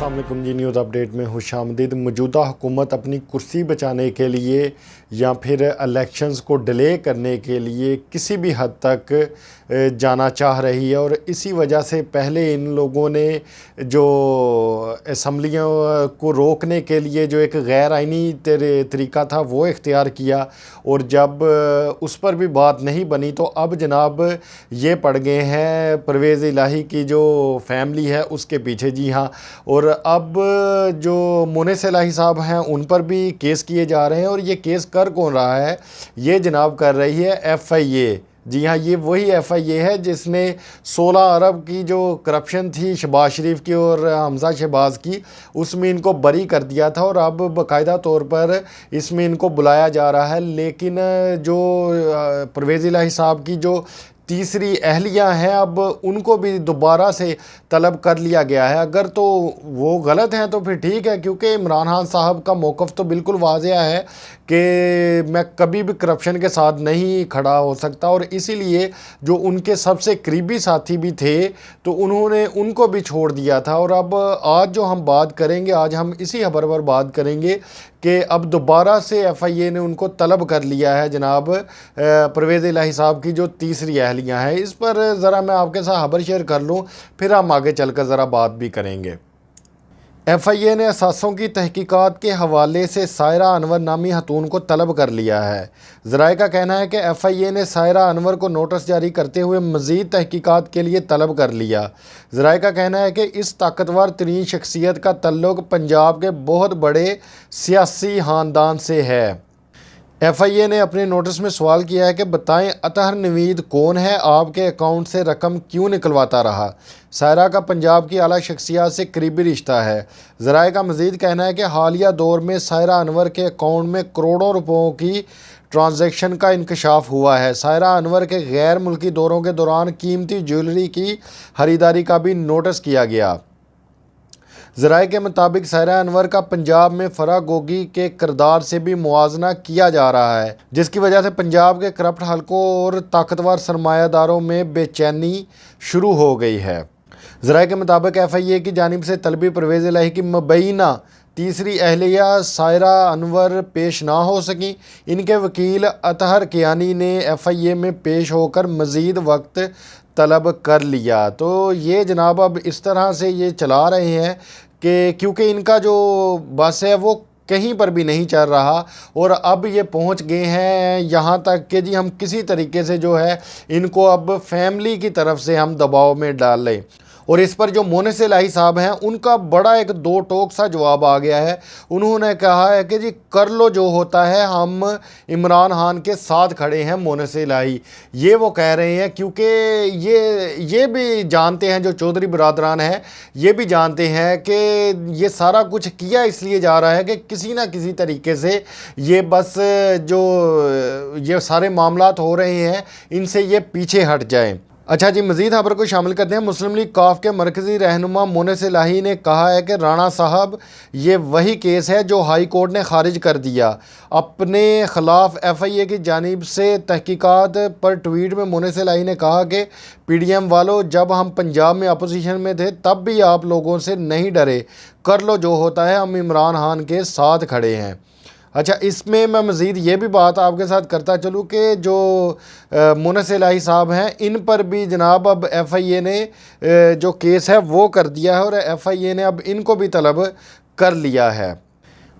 अस्सलाम वालेकुम जी। News update में खुशामदीद। मौजूदा हुकूमत अपनी कुर्सी बचाने के लिए या फिर इलेक्शंस को डिले करने के लिए किसी भी हद तक जाना चाह रही है और इसी वजह से पहले इन लोगों ने जो असम्बलियों को रोकने के लिए जो एक गैर आइनी तरीका था वो इख्तियार किया और जब उस पर भी बात नहीं बनी तो अब जनाब ये पड़ गए हैं परवेज़ इलाही की जो फैमिली है उसके पीछे। जी हाँ, और अब जो मोनेस इलाही साहब हैं उन पर भी केस किए जा रहे हैं और ये केस कर कौन रहा है? ये जनाब कर रही है FIA। जी हाँ, ये वही FIA है जिसने 16 अरब की जो करप्शन थी शहबाज शरीफ की और हमजा शहबाज की, उसमें इनको बरी कर दिया था और अब बाकायदा तौर पर इसमें इनको बुलाया जा रहा है। लेकिन जो परवेज़ इलाही साहब की जो तीसरी अहलिया हैं अब उनको भी दोबारा से तलब कर लिया गया है। अगर तो वो गलत हैं तो फिर ठीक है, क्योंकि इमरान खान साहब का मौक़िफ़ तो बिल्कुल वाज़ेह है कि मैं कभी भी करप्शन के साथ नहीं खड़ा हो सकता और इसीलिए जो उनके सबसे करीबी साथी भी थे तो उन्होंने उनको भी छोड़ दिया था। और अब आज जो हम बात करेंगे, आज हम इसी खबर पर बात करेंगे कि अब दोबारा से FIA ने उनको तलब कर लिया है जनाब परवेज़ इलाही साहब की जो तीसरी अहलियाँ हैं। इस पर ज़रा मैं आपके साथ खबर शेयर कर लूँ, फिर हम आगे चलकर ज़रा बात भी करेंगे। FIA ने असासों की तहकीकात के हवाले से सायरा अनवर नामी खतून को तलब कर लिया है। ज़राए का कहना है कि FIA ने सायरा अनवर को नोटिस जारी करते हुए मज़ीद तहकीकात के लिए तलब कर लिया। ज़राए का कहना है कि इस ताकतवर तरीन शख्सियत का तल्लुक़ पंजाब के बहुत बड़े सियासी ख़ानदान से है। FIA ने अपने नोटिस में सवाल किया है कि बताएं अतहर नवीद कौन है, आपके अकाउंट से रकम क्यों निकलवाता रहा। सायरा का पंजाब की आला शख्सियात से करीबी रिश्ता है। ज़राए का मज़ीद कहना है कि हालिया दौर में सायरा अनवर के अकाउंट में करोड़ों रुपयों की ट्रांजैक्शन का इंकशाफ हुआ है। सायरा अनवर के गैर मुल्की दौरों के दौरान कीमती ज्वेलरी की खरीदारी का भी नोटिस किया गया। ज़राए के मुताबिक सायरा अनवर का पंजाब में फराह गोगी के किरदार से भी मुआजना किया जा रहा है, जिसकी वजह से पंजाब के करप्ट हलकों और ताकतवर सरमायादारों में बेचैनी शुरू हो गई है। ज़राए के मुताबिक FIA की जानिब से तलबी परवेज़ इलाही की मुबैना तीसरी अहलिया सायरा अनवर पेश ना हो सकी। इनके वकील अतहर कियानी ने FIA में पेश होकर मज़ीद वक्त तलब कर लिया। तो ये जनाब अब इस तरह से ये चला रहे हैं कि क्योंकि इनका जो बस है वो कहीं पर भी नहीं चल रहा और अब ये पहुंच गए हैं यहाँ तक कि जी हम किसी तरीके से जो है इनको अब फैमिली की तरफ से हम दबाव में डाल लें। और इस पर जो मोनेस इलाही साहब हैं उनका बड़ा एक दो टोक सा जवाब आ गया है। उन्होंने कहा है कि जी कर लो जो होता है, हम इमरान खान के साथ खड़े हैं। मोनेस इलाही ये वो कह रहे हैं क्योंकि ये भी जानते हैं, जो चौधरी बिरादरान हैं ये भी जानते हैं कि ये सारा कुछ किया इसलिए जा रहा है कि किसी ना किसी तरीके से ये बस जो ये सारे मामलात हो रहे हैं इनसे ये पीछे हट जाएं। अच्छा जी, मज़ीद खबर को शामिल करते हैं। मुस्लिम लीग काफ के मरकज़ी रहनुमा मोनेस इलाही ने कहा है कि राणा साहब ये वही केस है जो हाई कोर्ट ने खारिज कर दिया। अपने ख़िलाफ़ FIA की जानिब से तहकीकात पर ट्वीट में मोनेस इलाही ने कहा कि PDM वालों, जब हम पंजाब में अपोजिशन में थे तब भी आप लोगों से नहीं डरे, कर लो जो होता है, हम इमरान खान के साथ खड़े हैं। अच्छा, इसमें मैं मज़ीद ये भी बात आपके साथ करता चलूँ कि जो मोनेस इलाही साहब हैं इन पर भी जनाब अब FIA ने जो केस है वो कर दिया है और FIA ने अब इनको भी तलब कर लिया है।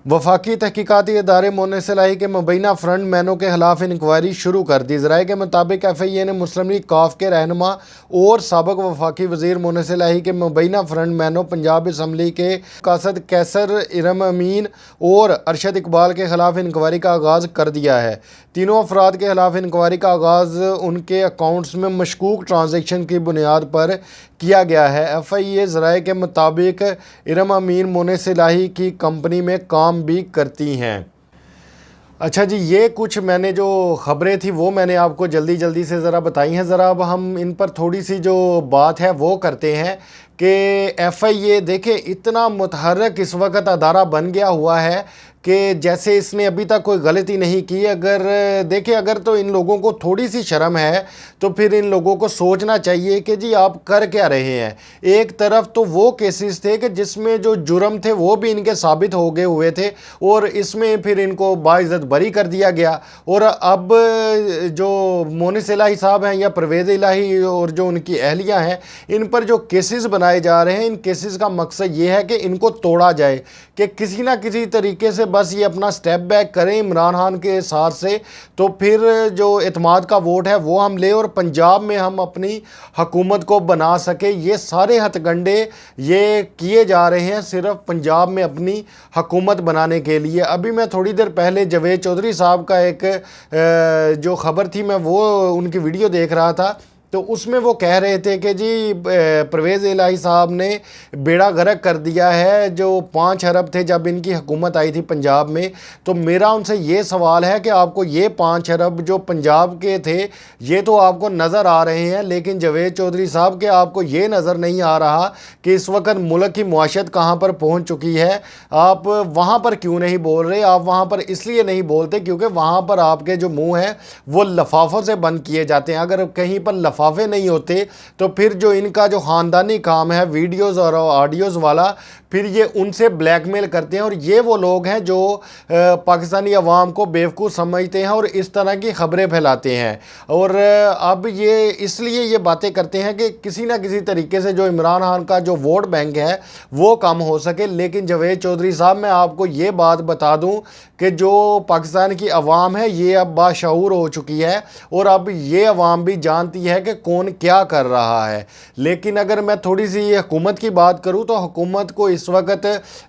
वफाकी तहकीकाती इदारे मोनेस इलाही के मुबैना फ्रंट मैनों के खिलाफ इंक्वायरी शुरू कर दी। ज़राए के मुताबिक FIA ने मुस्लिम लीग काफ के रहनुमा और साबिक़ वफाकी वज़ीर मोनेस इलाही के मुबैना फ्रंट मैनों पंजाब असम्बली के कासद कैसर, इरम अमीन और अरशद इकबाल के ख़िलाफ़ इंक्वायरी का आगाज़ कर दिया है। तीनों अफराद के खिलाफ इंक्वायरी का आगाज़ उनके अकाउंट्स में मशकूक ट्रांजैक्शन की बुनियाद पर किया गया है। FIA ज़राए के मुताबिक इरम अमीन मोनेस इलाही की कंपनी में काम भी करती हैं। अच्छा जी, ये कुछ मैंने जो ख़बरें थी वो मैंने आपको जल्दी जल्दी से ज़रा बताई हैं। ज़रा अब हम इन पर थोड़ी सी जो बात है वो करते हैं कि FIA देखें इतना मुतहर्रिक इस वक्त अदारा बन गया हुआ है कि जैसे इसने अभी तक कोई गलती नहीं की। अगर देखें, अगर तो इन लोगों को थोड़ी सी शर्म है तो फिर इन लोगों को सोचना चाहिए कि जी आप कर क्या रहे हैं। एक तरफ तो वो केसेस थे कि जिसमें जो जुर्म थे वो भी इनके साबित हो गए हुए थे और इसमें फिर इनको बाइज्जत बरी कर दिया गया। और अब जो मोनिस इलाही साहब हैं या परवेज़ इलाही और जो उनकी अहलिया हैं, इन पर जो केसेस बनाए जा रहे हैं, इन केसेस का मकसद ये है कि इनको तोड़ा जाए, कि किसी ना किसी तरीके से बस ये अपना स्टेप बैक करें इमरान खान के साथ से, तो फिर जो एतमाद का वोट है वो हम ले और पंजाब में हम अपनी हुकूमत को बना सके। ये सारे हथकंडे ये किए जा रहे हैं सिर्फ पंजाब में अपनी हुकूमत बनाने के लिए। अभी मैं थोड़ी देर पहले जावेद चौधरी साहब का एक जो ख़बर थी, मैं वो उनकी वीडियो देख रहा था, तो उसमें वो कह रहे थे कि जी परवेज़ इलाही साहब ने बेड़ा गर्क कर दिया है। जो 5 अरब थे जब इनकी हुकूमत आई थी पंजाब में, तो मेरा उनसे ये सवाल है कि आपको ये 5 अरब जो पंजाब के थे ये तो आपको नज़र आ रहे हैं, लेकिन जावेद चौधरी साहब के आपको ये नज़र नहीं आ रहा कि इस वक्त मुल्क की मुआशत कहाँ पर पहुँच चुकी है। आप वहाँ पर क्यों नहीं बोल रहे? आप वहाँ पर इसलिए नहीं बोलते क्योंकि वहाँ पर आपके जो मुँह हैं वो लिफाफों से बंद किए जाते हैं। अगर कहीं पर लिफाफे नहीं होते तो फिर जो इनका जो ख़ानदानी काम है वीडियोज़ और ऑडियोज़ वाला, फिर ये उनसे ब्लैकमेल करते हैं। और ये वो लोग हैं जो पाकिस्तानी अवाम को बेवकूफ़ समझते हैं और इस तरह की ख़बरें फैलाते हैं। और अब ये इसलिए ये बातें करते हैं कि किसी ना किसी तरीके से जो इमरान खान का जो वोट बैंक है वो कम हो सके। लेकिन जावेद चौधरी साहब, मैं आपको ये बात बता दूं कि जो पाकिस्तान की अवाम है ये अब बाशऊर हो चुकी है और अब ये अवाम भी जानती है कि कौन क्या कर रहा है। लेकिन अगर मैं थोड़ी सी हुकूमत की बात करूं तो हुकूमत को इस वक्त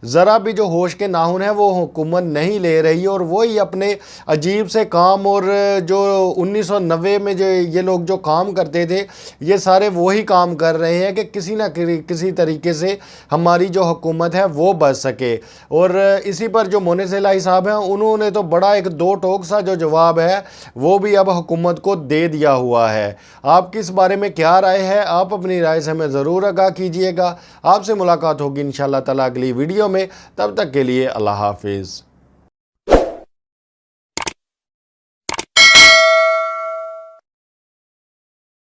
ज़रा भी जो होश के नाखून है वो हुकूमत नहीं ले रही और वही अपने अजीब से काम, और जो 1990 में जो ये लोग जो काम करते थे ये सारे वही काम कर रहे हैं कि किसी ना किसी तरीके से हमारी जो हुकूमत है वो बच सके। और इसी पर जो मोनिस इलाही साहब हैं उन्होंने तो बड़ा एक दो टोक सा जो जवाब है वो भी अब हुकूमत को दे दिया हुआ है। आपकी इस बारे में क्या राय है? आप अपनी राय से हमें ज़रूर आगाह कीजिएगा। आपसे मुलाकात होगी इंशाअल्लाह ताला अगली वीडियो में। तब तक के लिए अल्लाह हाफिज़।